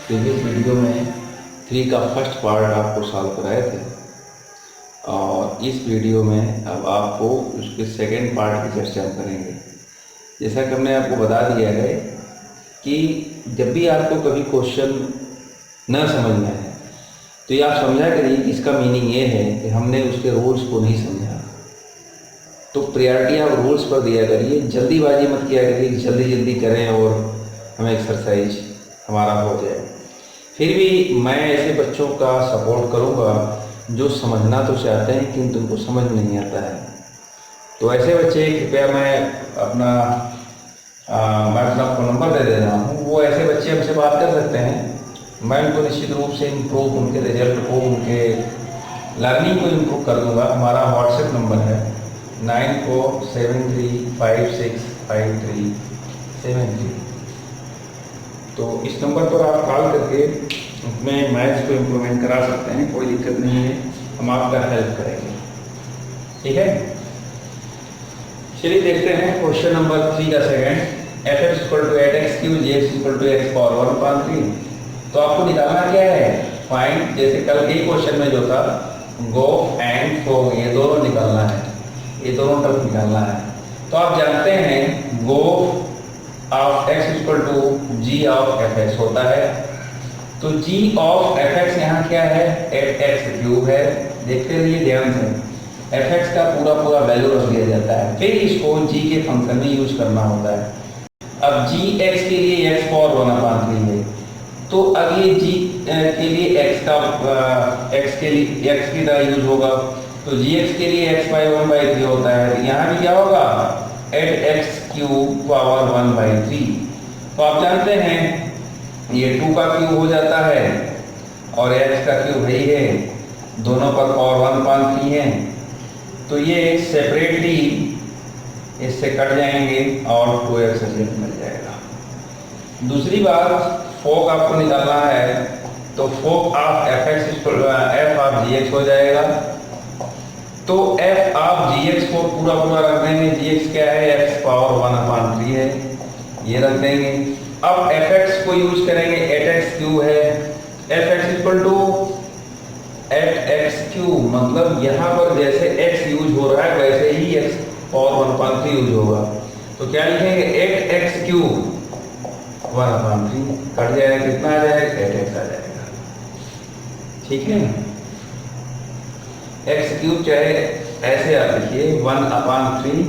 Previous video में 3 का first part आपको सॉल्व कराए थे और इस वीडियो में अब आपको उसके सेकेंड पार्ट की चर्चा हम करेंगे। जैसा कि हमने आपको बता दिया है कि जब भी आपको कभी क्वेश्चन न समझ में आए तो ये आप समझा करिए कि इसका मीनिंग ये है कि हमने उसके रूल्स को नहीं समझा। तो प्रायोरिटी आप रूल्स पर दिया करिए, जल्दीबाजी मत किया करिए, जल्दी जल्दी करें और हमें एक्सरसाइज हमारा हो जाए। फिर भी मैं ऐसे बच्चों का सपोर्ट करूंगा जो समझना तो चाहते हैं किंतु उनको समझ में नहीं आता है। तो ऐसे बच्चे कृपया मैं अपना फ़ोन नंबर दे रहा हूँ, वो ऐसे बच्चे हमसे बात कर सकते हैं। मैं उनको निश्चित रूप से इम्प्रूव, उनके रिजल्ट को, उनके लर्निंग को इम्प्रूव कर दूँगा। हमारा व्हाट्सएप नंबर है 9473565373। तो इस नंबर पर आप कॉल करके अपने मैथ्स को इम्प्रूवमेंट करा सकते हैं, कोई दिक्कत नहीं है, हम आपका हेल्प करेंगे। ठीक है, चलिए देखते हैं क्वेश्चन नंबर 3 का second. f(x = 8x3 gx = x power 1/3)। तो आपको निकालना क्या है? फाइंड, जैसे कल के क्वेश्चन में जो था गो एंड फॉग, ये दोनों निकालना है, ये दोनों टर्म निकालना है। तो आप जानते हैं go of x = g of fx होता है। तो g ऑफ fx यहाँ क्या है? 8x³ है। देखते रहिए ध्यान से, fx का पूरा वैल्यू रख दिया जाता है, फिर इसको g के फंक्शन में यूज करना होता है। अब gx के लिए x पावर 1/3 है, तो अब ये g के लिए x की तरह यूज होगा। तो gx के लिए x/1/3 होता है। यहाँ भी क्या होगा? 8x³ power 1/3। तो आप जानते हैं ये 2 का क्यूब हो जाता है और x का क्यूब वही है, दोनों पर पावर 1/3 है। तो ये सेपरेटली इससे कट जाएंगे और 2x रिजल्ट मिल जाएगा। दूसरी बात, फोक आपको निकालना है, तो fog of fx f of gx हो जाएगा। तो f ऑफ gx को पूरा रख देंगे। gx क्या है? x पावर 1/3 है, ये रख देंगे। अब fx को यूज करेंगे, 8x³ है, fx = 8x³ मतलब यहाँ पर जैसे x यूज हो रहा है वैसे ही x पावर 1/3 यूज होगा। तो क्या लिखेंगे? 8x³ 1/3 कट जाएगा, कितना आ जाएगा? 8x आ जाएगा। ठीक है, x³ चाहे ऐसे आप लिखिए 1/3,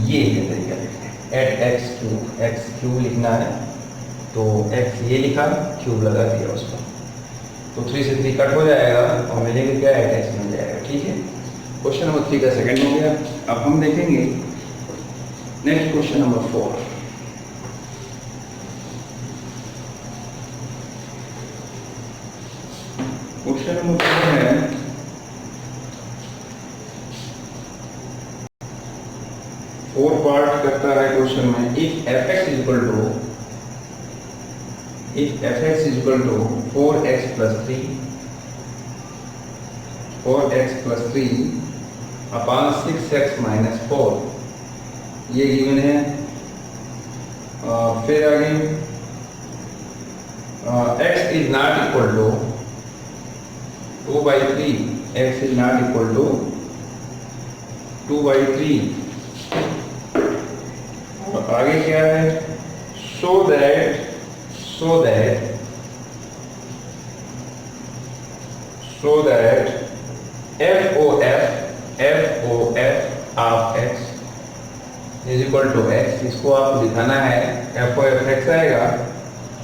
ये है तरीका लिखने, 8x³ x³ लिखना है, तो x ये लिखा, क्यूब लगा दिया उस पर, तो 3 से 3 कट हो जाएगा और मिलेगा क्या? 8x मिल जाएगा। ठीक है, क्वेश्चन नंबर 3 का सेकंड हो गया। अब हम देखेंगे next question number 4। Question number 4 है 4 पार्ट करता है क्वेश्चन में। If fx = 4x + 3 upon 6x - 4, ये गिवन है। फिर आगे x is not equal to 2/3, x is not equal to 2/3। और आगे क्या है? So that FOF of x is equal to x। इसको आपको दिखाना है, FOF x आएगा।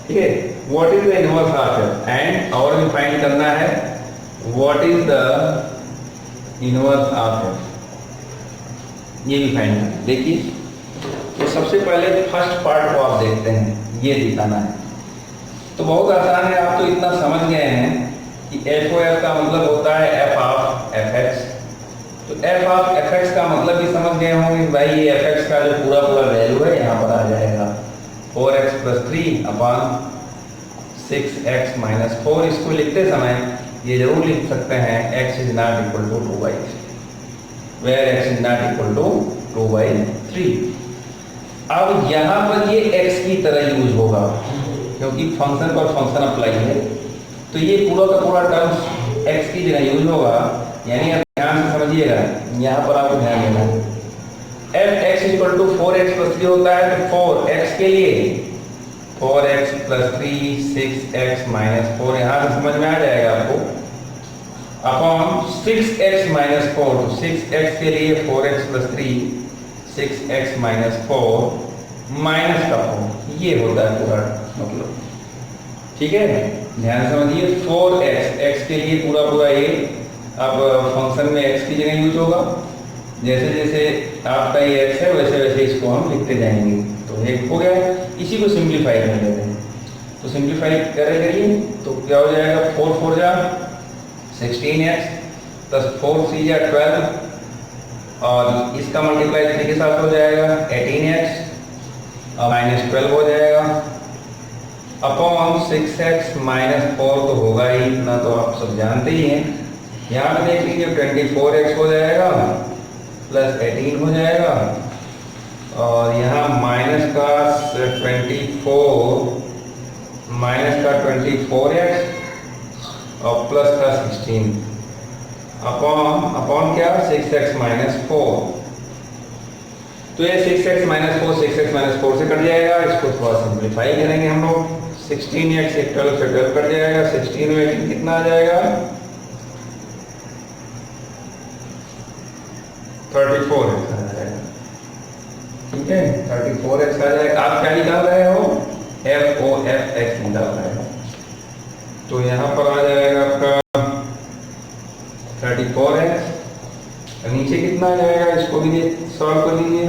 ठीक है, what is the inverse of f, and और भी फाइंड करना है what is the inverse of f, ये भी फाइंड करना है। देखिए, तो सबसे पहले फर्स्ट पार्ट को आप देखते हैं, ये दिखाना है। तो बहुत आसान है, आप तो इतना समझ गए हैं कि FOF का मतलब होता है f ऑफ fx। तो f ऑफ fx का मतलब भी समझ गए होंगे भाई, ये fx का जो पूरा वैल्यू है यहाँ पर आ जाएगा 4x + 3 अपॉन 6x - 4। इसको लिखते समय ये जरूर लिख सकते हैं x is not equal to 2/3, where x is not equal to 2/3। अब यहाँ पर ये x की तरह यूज होगा, क्योंकि फंक्शन पर फंक्शन अप्लाई है, तो ये पूरा का पूरा टर्म्स x की जगह यूज होगा। यानी आप ध्यान से समझिएगा, यहाँ पर आपको ध्यान देना है। F X equal to 4x plus 3 होता है, तो 4x के लिए 4x प्लस 3 6x माइनस 4 यहाँ से समझ में आ जाएगा आपको, अपॉन 6x माइनस 4, तो 6x के लिए 4x plus 3 6x minus 4 minus का 4, ये होता है पूरा मतलब। ठीक है, ध्यान से समझिए। 4x x के लिए पूरा पूरा ये अब फंक्शन में x की जगह यूज होगा। जैसे जैसे आपका ये x है वैसे वैसे इसको हम लिखते जाएंगे। तो एक हो गया, इसी को सिंप्लीफाई कर लेते हैं। तो सिंप्लीफाई करिए तो क्या हो जाएगा, 4 4 जा 16x प्लस 4 3 जा 12, और इसका मल्टीप्लाई 3 के साथ हो जाएगा 18x और माइनस 12 हो जाएगा, अपॉन 6x माइनस 4 तो होगा ही, इतना तो आप सब जानते ही हैं। यहाँ पे देख लीजिए 24x हो जाएगा प्लस 18 हो जाएगा, और यहाँ माइनस का 24x और प्लस का 16 अपॉन क्या 6x माइनस 4। तो ये 6x माइनस 4 6x माइनस 4 से कट जाएगा। इसको थोड़ा सिंप्लीफाई करेंगे हम लोग, 16x से 12 से 12 कट जाएगा, 16 में 18 कितना आ जाएगा 34x आ जाएगा। ठीक है, 34x आ जाएगा। आप क्या निकाल रहे हो, FOFX निकाल रहे हो। तो यहाँ पर आ जाएगा आपका 34x, नीचे कितना आ जाएगा, इसको भी सॉल्व कर लीजिए।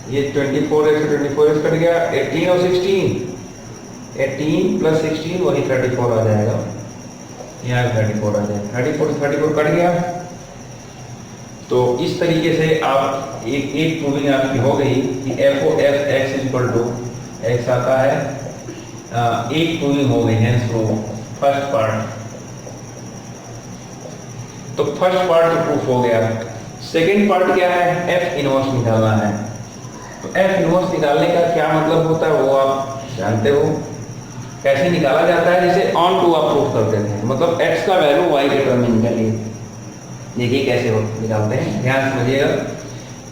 ये 24x से 24x कट गया, 18 और 16 18 प्लस 16 वही 34 आ जाएगा। यहाँ 34 आ जाएगा, 34 कट गया। तो इस तरीके से आप एक प्रूविंग आपकी हो गई कि FOFX इक्वल टू x आता है। एक प्रूविंग हो गई है फर्स्ट पार्ट। तो फर्स्ट पार्ट तो प्रूफ हो गया। सेकेंड पार्ट क्या है, F इनवर्स निकालना है। तो F इनवर्स निकालने का क्या मतलब होता है वो आप जानते हो। कैसे निकाला जाता है, जैसे ऑन टू आप प्रूफ कर देते हैं, मतलब x का वैल्यू y के टर्म में निकालिए। देखिए कैसे हो निकालते हैं, ध्यान समझिएगा।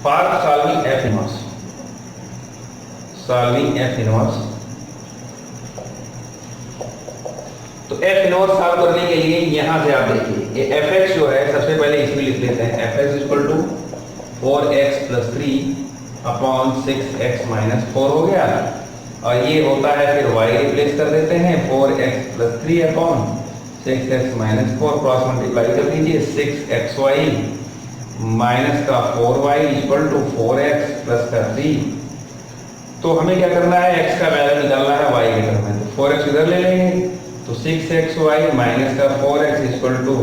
For solving F inverse, solving F inverse, तो F इनवर्स सॉल्व करने के लिए यहां से आप देखिए ये Fx जो है सबसे पहले इसमें लिख लेते हैं। Fx equal to 4x plus 3 upon 6x minus 4 हो गया, और ये होता है फिर y रिप्लेस कर देते हैं 4x plus 3 upon 6x minus 4, cross multiply कर दीजिए 6xy माइनस का 4y equal to 4x plus का 3। तो हमें क्या करना है, x का वैल्यू निकालना है y के टर्म में। तो 4x इधर ले लेंगे, तो 6xy माइनस का 4x equal to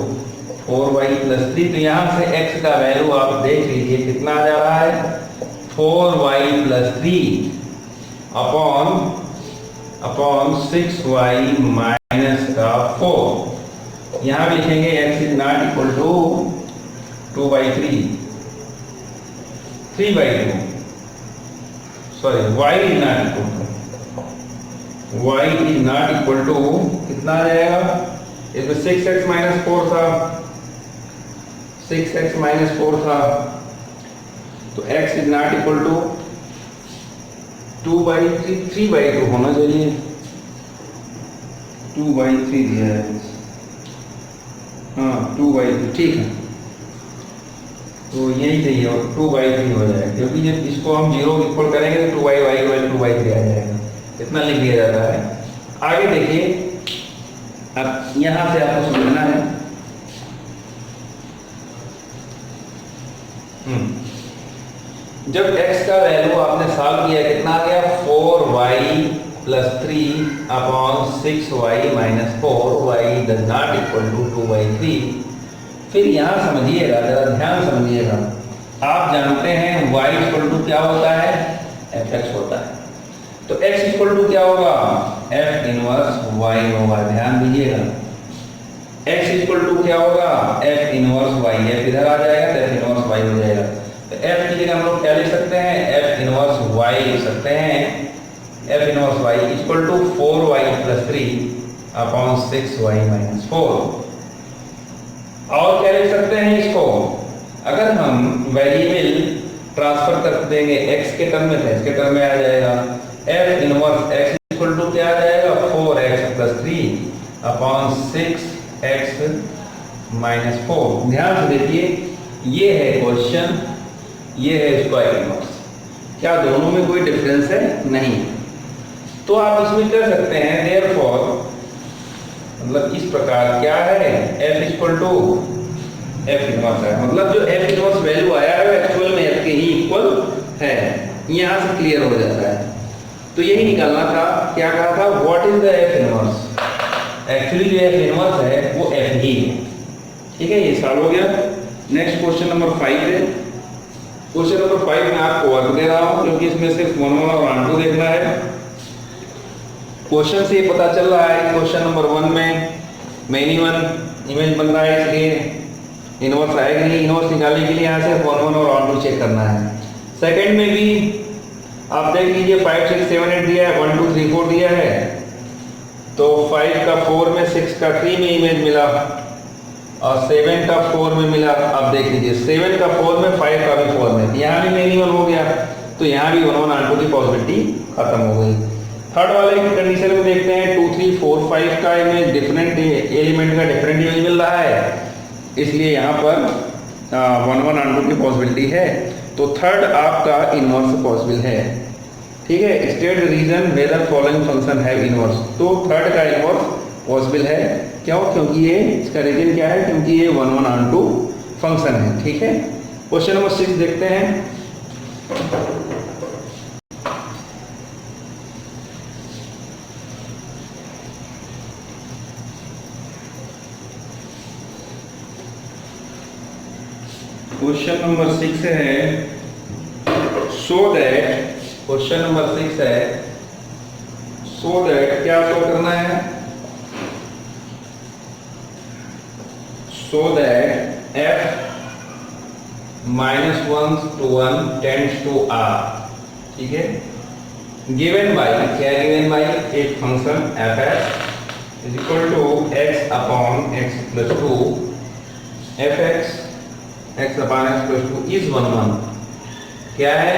4y plus 3। तो यहाँ से x का वैल्यू आप देख लीजिए कितना आ जा रहा है, 4y plus 3 upon 6y minus का 4। यहाँ भी लिखेंगे x is not equal to 2/3 3/2, sorry y is not equal to, y is not equal to कितना आ जाएगा, इसमें 6x माइनस 4 था, 6x माइनस 4 था, तो x is not equal to 2/3 3/2 होना चाहिए, 2/3 दिया है, हाँ 2/3 ठीक है। तो यही चाहिए और 2/3 हो जाएगा, क्योंकि जब इसको हम 0 इक्वल करेंगे तो 2y की वैल्यू 2/3 आ जाएगा, इतना लिख दिया जाता है। आगे देखिए, अब यहां से आपको समझना है, जब x का वैल्यू आपने सॉल्व किया कितना आ गया, 4y plus 3 upon 6y minus 4, y does not equal to 2/3। फिर यहाँ समझिएगा, जरा ध्यान समझिएगा, आप जानते हैं y इक्वल टू क्या होता है, fx होता है। तो x इक्वल टू क्या होगा, f इनवर्स y होगा, ध्यान दीजिएगा। x इक्वल टू क्या होगा, f इनवर्स y, f इधर आ जाएगा तो f इनवर्स y हो जाएगा। तो f की जगह हम लोग क्या लिख सकते हैं, f इनवर्स y लिख सकते हैं। F inverse y equal to 4y+3/6y-4। और क्या लिख सकते हैं इसको, अगर हम वेरिएबल ट्रांसफर कर देंगे x के टर्म में, x के टर्म में आ जाएगा f inverse x equal to क्या आ जाएगा 4x+3/6x-4। ध्यान से देखिए, ये है क्वेश्चन, ये है स्क्वायर इनवर्स। क्या दोनों में कोई डिफरेंस है? नहीं। तो आप इसमें कर सकते हैं देयरफॉर, मतलब इस प्रकार क्या है, f equal to f inverse है, मतलब जो एफ इनवर्स वैल्यू आया है वो एक्चुअल में एफ के ही इक्वल है। यहां से क्लियर हो जाता है। तो यही निकालना था, क्या कहा था, what is the F inverse. Actually जो एफ इनवर्स है वो एफ ही है। ठीक है, ये सॉल्व हो गया। नेक्स्ट क्वेश्चन नंबर 5 है। क्वेश्चन नंबर 5 में आपको वर्क दे रहा हूं, क्योंकि इसमें सिर्फ 1 1 और 1 2 देखना है। क्वेश्चन से ये पता चल रहा है क्वेश्चन नंबर 1 में मेनी वन इमेज बन रहा है, इसलिए इनवर्स आएगा नहीं। इनवर्स निकालने के लिए यहाँ से 1 1 और 1 2 चेक करना है। सेकंड में भी आप देख लीजिए 5 6 7 8 दिया है, 1 2 3 4 दिया है। तो 5 का 4 में, 6 का 3 में इमेज मिला और 7 का 4 में मिला। आप देख लीजिए 7 का 4 में, 5 का भी 4 में, यहाँ भी मेनी वन हो गया। तो यहाँ भी 1 1 1 2 की पॉसिबिलिटी खत्म हो गई। थर्ड वाले की कंडीशन में देखते हैं 2 3 4 5 का इमेज डिफरेंट एलिमेंट का डिफरेंट इमेज मिल रहा है, इसलिए यहाँ पर 1 1 1 2 की पॉसिबिलिटी है। तो थर्ड आपका इनवर्स पॉसिबल है। ठीक है, state reason whether following function है इनवर्स। तो थर्ड का इनवर्स पॉसिबल है। क्यों? क्योंकि ये इसका रीजन क्या है, क्योंकि ये 1 1 1 2 फंक्शन है। ठीक है, क्वेश्चन नंबर 6 देखते हैं। क्वेश्चन नंबर 6 है, सो दैट, क्वेश्चन नंबर 6 है सो दैट, क्या शो करना है, so that f -1 to 1 tends to r। ठीक है, गिवन बाय, क्या गिवन बाय, एक function f(x) is equal to x/x+2 f(x) x/x+2 is 1 1। क्या है,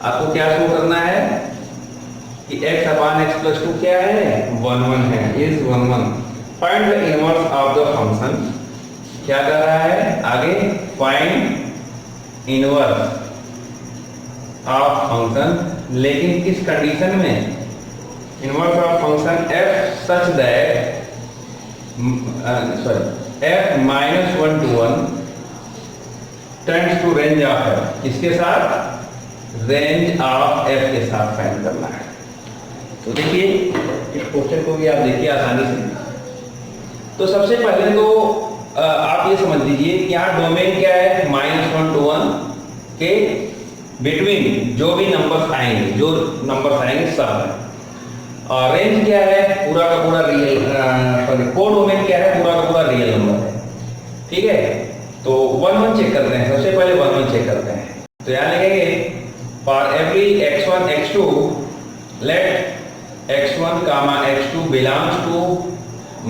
आपको क्या शो करना है कि x/x+2 क्या है, 1 1 है, is 1 1। Find the inverse of the function. क्या कर रहा है आगे, फाइंड इनवर्स ऑफ फंक्शन, लेकिन किस कंडीशन में, inverse of function f such that f -1 to 1 tends to range of f। इसके साथ रेंज ऑफ f के साथ फाइंड करना है। तो देखिए इस क्वेश्चन को भी आप देखिए आसानी से। तो सबसे पहले तो आप ये समझ लीजिए कि यहाँ डोमेन क्या है, -1 to 1 के बिटवीन जो भी नंबर्स आएंगे, सब है। और रेंज क्या है, पूरा का पूरा रियल, कोडोमेन क्या है, पूरा का पूरा रियल नंबर है। ठीक है, तो 1 1 चेक करते हैं। सबसे पहले 1 1 चेक करते हैं। तो यहाँ लिखेंगे for every x1 x2 let x1, x2 belongs to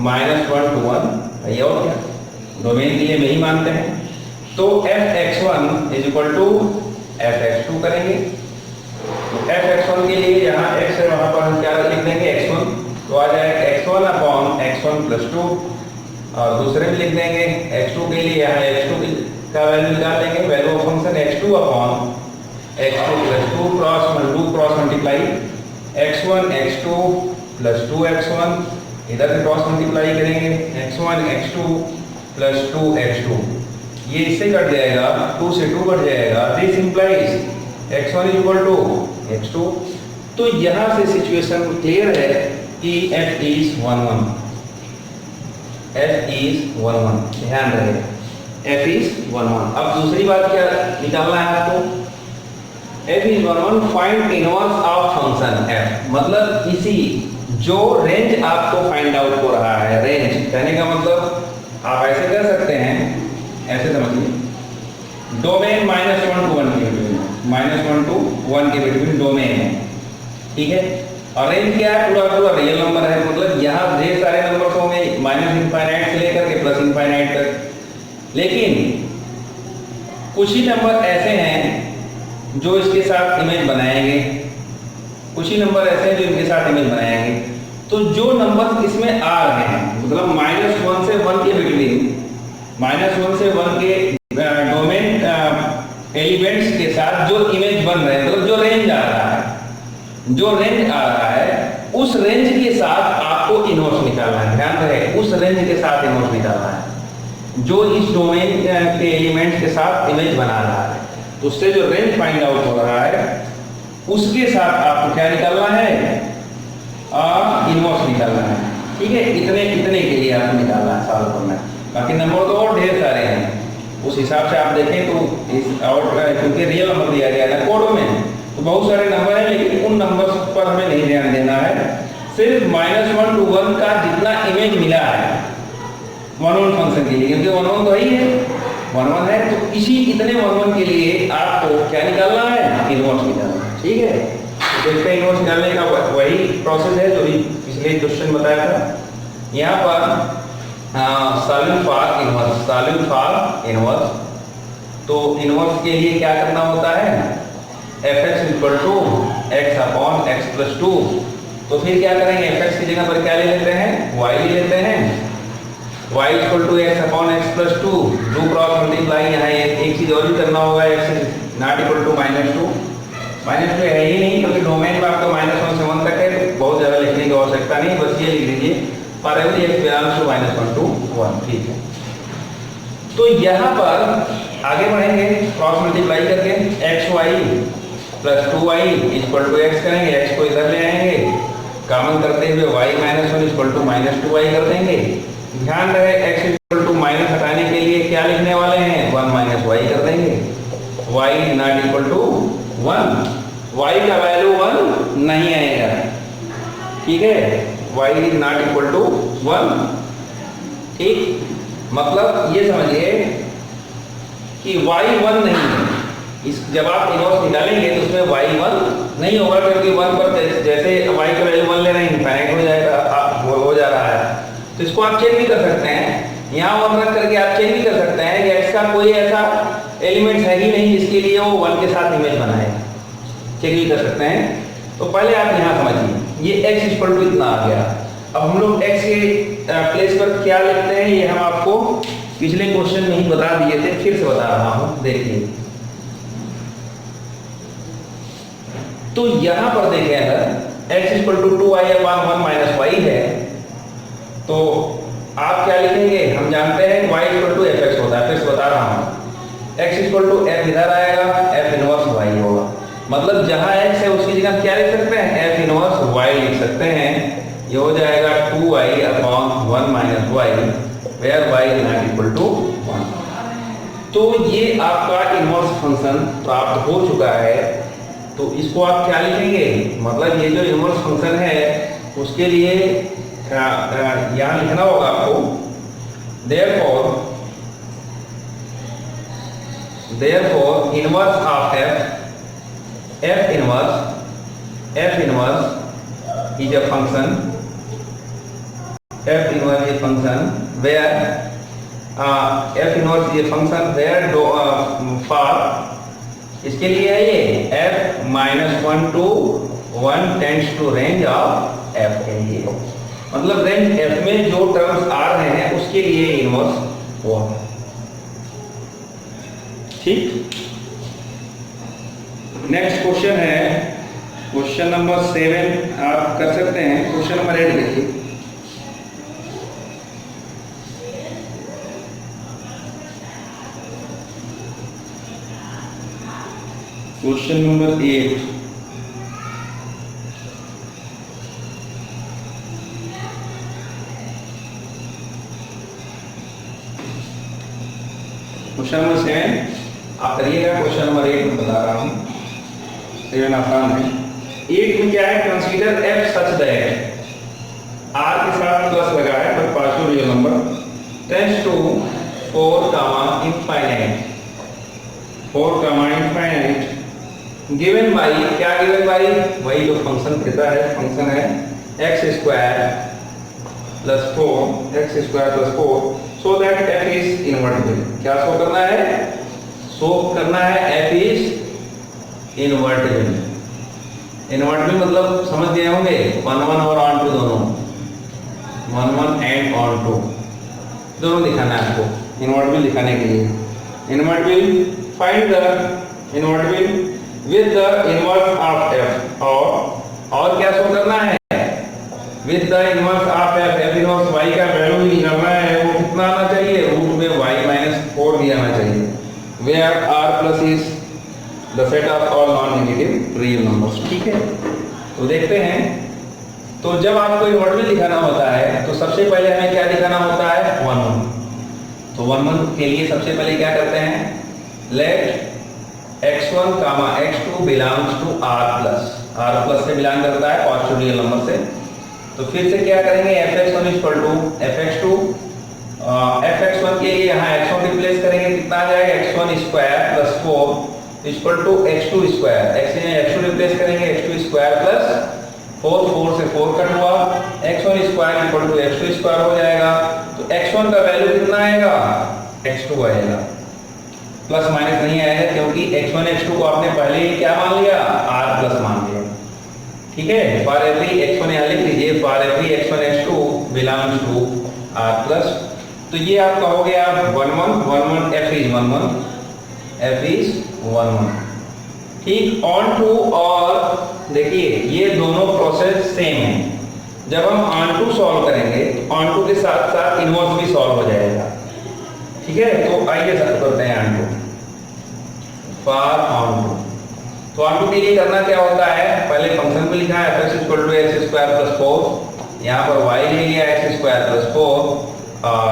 -1 to 1। भैया और क्या, डोमेन के लिए नहीं मानते हैं। तो f(x1) is equal to f(x2) करेंगे। तो f(x1) के लिए जहाँ x है वहां पर हम क्या लिख देंगे, x1। तो आ जाएगा x1/x1+2। और दूसरे में लिख देंगे x2 के लिए, यहाँ x2 का वैल्यू निकाल देंगे, value of function x2/x2+2 cross multiply x1 x2 +2x1, इधर से क्रॉस मल्टीप्लाई करेंगे x1 x2 +2x2, ये इससे कट जाएगा, 2 से 2 कट जाएगा। This implies x1 = x2। तो यहाँ से सिचुएशन क्लियर है कि f is 1 1। f is 1 1, ध्यान रहे, f is 1 1। अब दूसरी बात क्या निकालना है आपको, f is 1 1 find inverse of function f। मतलब इसी जो रेंज आपको फाइंड आउट हो रहा है, रेंज कहने का मतलब आप ऐसे कर सकते हैं, ऐसे समझिए, डोमेन -1 to 1 के बिटवीन, -1 to 1 के बिटवीन डोमेन है। ठीक है, और रेंज क्या है, पूरा पूरा रियल नंबर है, मतलब यहाँ ढेर सारे नंबर होंगे माइनस इनफाइनाइट से लेकर के प्लस इनफाइनाइट तक। लेकिन कुछ ही नंबर ऐसे हैं जो इसके साथ इमेज बनाएंगे, कुछ ही नंबर ऐसे हैं जो इनके साथ इमेज बनाएंगे। तो जो नंबर इसमें आ रहे हैं, मतलब -1 से 1 के बिटवीन, -1 से 1 के डोमेन एलिमेंट्स के साथ जो इमेज बन रहे हैं, मतलब जो रेंज आ रहा है, जो रेंज आ रहा है उस रेंज के साथ आपको इनवर्स निकालना है। ध्यान रहे, उस रेंज के साथ इनवर्स निकालना है जो इस डोमेन के एलिमेंट्स के साथ इमेज बना रहा है। तो उससे जो रेंज फाइंड आउट हो रहा है उसके साथ आपको क्या निकालना है, इनवर्स निकालना है। ठीक है, इतने इतने के लिए आपको निकालना है सॉल्व करना है। बाकी नंबर तो और ढेर सारे हैं, उस हिसाब से आप देखें तो इस और क्योंकि रियल नंबर दिया गया है कोड में, तो बहुत सारे नंबर हैं, लेकिन उन नंबर्स पर हमें नहीं ध्यान देना है। सिर्फ -1 to 1 का जितना इमेज मिला है 1 फंक्शन के लिए, क्योंकि 1 तो ही है, 1 है, तो इसी इतने 1 के लिए आपको क्या निकालना है, इनवर्स निकालना है। ठीक है, तो देखते हैं इनवर्स निकालने का वही प्रोसेस है जो पिछले क्वेश्चन बताया था। यहाँ पर solute for inverse, solute for inverse. तो इनवर्स के लिए क्या करना होता है, fx equal to x upon x plus 2। तो फिर क्या करेंगे, fx की जगह पर क्या ले लेते हैं, y ले लेते हैं, y equal to x upon x plus 2, 2 cross multiply. यहाँ एक चीज और भी करना होगा, x नॉट इक्वल टू -2, -2 है ही नहीं क्योंकि डोमेन में आपका -1 से 1 तक है, तो बहुत ज़्यादा लिखने की आवश्यकता नहीं, बस ये लिख लीजिए for every x belongs to -1 to 1। ठीक है, तो यहाँ पर आगे बढ़ेंगे क्रॉस मल्टीप्लाई करके, xy plus 2y equal to x करेंगे, x को इधर ले आएंगे, कॉमन करते हुए y -1 इक्वल टू -2y कर देंगे। ध्यान रहे x इक्वल टू माइनस हटाने के लिए क्या लिखने वाले हैं, 1 - y कर देंगे, y not equal to 1, y का वैल्यू 1 नहीं आएगा। ठीक है, y नॉट इक्वल टू 1। ठीक, मतलब ये समझिए कि y 1 नहीं है, इस जब आप इनवर्स निकालेंगे तो उसमें y 1 नहीं होगा, क्योंकि 1 पर जैसे y का वैल्यू 1 ले रहे हैं इनफाइनाइट हो जाएगा, हो जा रहा है। तो इसको आप चेक भी कर सकते हैं, यहाँ 1 रख करके आप चेक भी कर सकते हैं कि x का कोई ऐसा एलिमेंट है ही नहीं जिसके लिए वो 1 के साथ इमेज बनाएगा, चेक भी कर सकते हैं। तो पहले आप यहाँ समझिए, ये x इक्वल टू इतना आ गया। अब हम लोग x के प्लेस पर क्या लिखते हैं, ये हम आपको पिछले क्वेश्चन में ही बता दिए थे, फिर से बता रहा हूँ, देखिए। तो यहाँ पर देखें, अगर x equal to 2y upon 1 minus y है, तो आप क्या लिखेंगे, हम जानते हैं y इक्वल टू fx होता है, फिर से बता रहा हूँ, x इक्वल टू f इधर आएगा, f इनवर्स y होगा। मतलब जहाँ x है उसकी जगह क्या लिख सकते हैं, f इनवर्स y लिख सकते हैं। ये हो जाएगा 2y upon 1 minus y, where y is not equal to 1। तो ये आपका इनवर्स फंक्शन प्राप्त हो चुका है। तो इसको आप क्या लिखेंगे, मतलब ये जो इनवर्स फंक्शन है उसके लिए यहाँ लिखना होगा आपको, therefore inverse of f inverse is a function, f inverse is a function where f inverse is a function where for इसके लिए है ये f -1 to 1 tends to range of f के लिए, मतलब रेंज f में जो टर्म्स आ रहे हैं उसके लिए इनवर्स हुआ। ठीक, नेक्स्ट क्वेश्चन है क्वेश्चन नंबर 7, आप कर सकते हैं। क्वेश्चन नंबर 8 देखिए, क्वेश्चन नंबर 8। क्वेश्चन नंबर 7 आप करिएगा, क्वेश्चन नंबर 8 में बता रहा हूं, 7 आसान है। 8 में क्या है, consider f such that r के साथ प्लस लगा है पर partial real number tends to 4, infinite given by, क्या गिवन बाई, वही जो फंक्शन देता है, फंक्शन है x square plus 4, x square plus 4, so that f is invertible. क्या शो करना है? शो करना है एफ इज इनवर्टिबल। इनवर्टिबल मतलब समझ गए होंगे, 1 1 और ऑन टू दोनों, 1 1 एंड ऑन टू दोनों दिखाना है आपको इनवर्टिबल दिखाने के लिए। Invertible, find the invertible with the inverse of F, और क्या शो करना है? With the inverse of F, F inverse y का वैल्यू निकालना है, वो कितना आना चाहिए? रूट में y माइनस 4 भी आना चाहिए। Where r plus is the set of all non negative real numbers. ठीक है, तो देखते हैं। तो जब आपको इनवर्टिबल दिखाना होता है तो सबसे पहले हमें क्या दिखाना होता है? 1 1। तो 1 1 के लिए सबसे पहले क्या करते हैं? Let x1 comma x2 belongs to r plus से बिलोंग करता है पॉजिटिव रियल नंबर से। तो फिर से क्या करेंगे? fx1 equal to fx2, fx1 के लिए यहाँ x1 रिप्लेस करेंगे, कितना आ जाएगा? x1 square plus 4 equal to x2 square, x2 replace करेंगे, x2 स्क्वायर प्लस 4, 4 से 4 कट हुआ, x1 square equal to x2 square हो जाएगा। तो x1 का वैल्यू कितना आएगा? x2 आएगा, प्लस माइनस नहीं आएगा क्योंकि x1 x2 को आपने पहले ही क्या मान लिया? r प्लस मान लिया। ठीक है, फॉर एवरी x1 यहाँ लिख लीजिए, for every x1 x2 belongs to r plus. तो ये आपका हो गया 1 1 1 1, f इज 1 1, f इज 1 1। ठीक, ऑन टू, और देखिए ये दोनों प्रोसेस सेम है। जब हम ऑन टू सॉल्व करेंगे तो ऑन टू के साथ साथ इनवर्स भी सॉल्व हो जाएगा। ठीक है, तो आइए सॉल्व करते हैं on two. For on two, तो ऑन टू के लिए करना क्या होता है? पहले फंक्शन को लिखा है fx equal to x square plus 4, यहाँ पर y ले लिया x स्क्वायर प्लस 4, और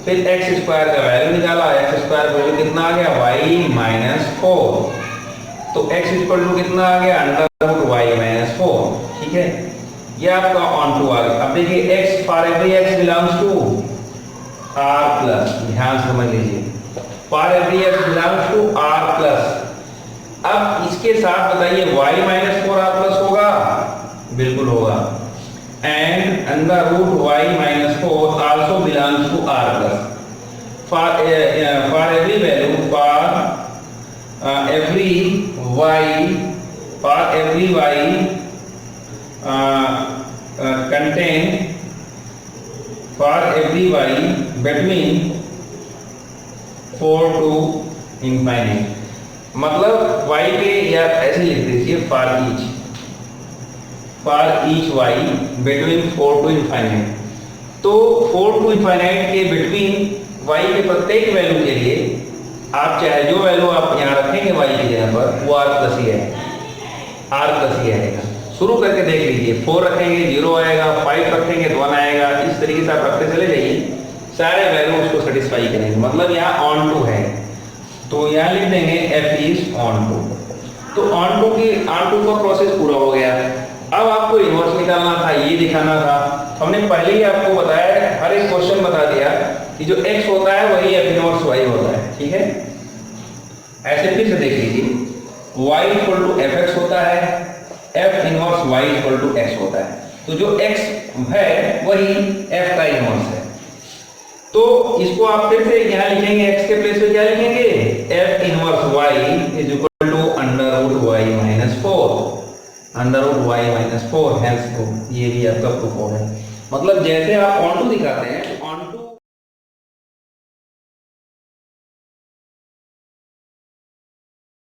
फिर x स्क्वायर का वैल्यू निकाला, x स्क्वायर वैल्यू कितना आ गया? y minus 4। तो x इक्वल टू कितना आ गया? Under root y minus 4। ठीक है, ये आपका ऑन टू आ गया। अब देखिए x for every x belongs to r plus, ध्यान से समझ लीजिए, for every x belongs to r plus. अब इसके साथ बताइए y माइनस 4 r प्लस होगा? बिल्कुल होगा। And under root y minus 4 also belongs to r plus. For every value, for every y contain, for every y between 4 to infinite, मतलब y के, या ऐसे लिख दीजिए, for each y between 4 to infinite. तो 4 टू इनफाइनाइट के between y के प्रत्येक वैल्यू के लिए आप चाहे जो वैल्यू आप यहाँ रखेंगे y की जगह पर, वो r प्लस ही आएगा। शुरू करके देख लीजिए, 4 रखेंगे 0 आएगा, 5 रखेंगे तो 1 आएगा। इस तरीके से आप रखते चले जाइए, सारे वैल्यू उसको सेटिस्फाई करेंगे। मतलब यहाँ ऑन टू है तो यहाँ लिख देंगे f इज ऑन टू। तो ऑन टू का प्रोसेस पूरा हो गया। अब आपको इनवर्स निकालना था, ये दिखाना था। हमने पहले ही आपको बताया, हर एक क्वेश्चन बता दिया कि जो x होता है वही f इनवर्स y होता है। ठीक है, ऐसे फिर से देख लीजिए, y इक्वल टू fx होता है, f inverse y equal to x होता है। तो जो x है वही f का इनवर्स है। तो इसको आप फिर से यहाँ लिखेंगे, x के प्लेस पे क्या लिखेंगे? f inverse y is equal to under root y minus 4, under root y minus 4। Hence ये भी आपका प्रूफ हो गया। मतलब जैसे आप ऑन टू दिखाते हैं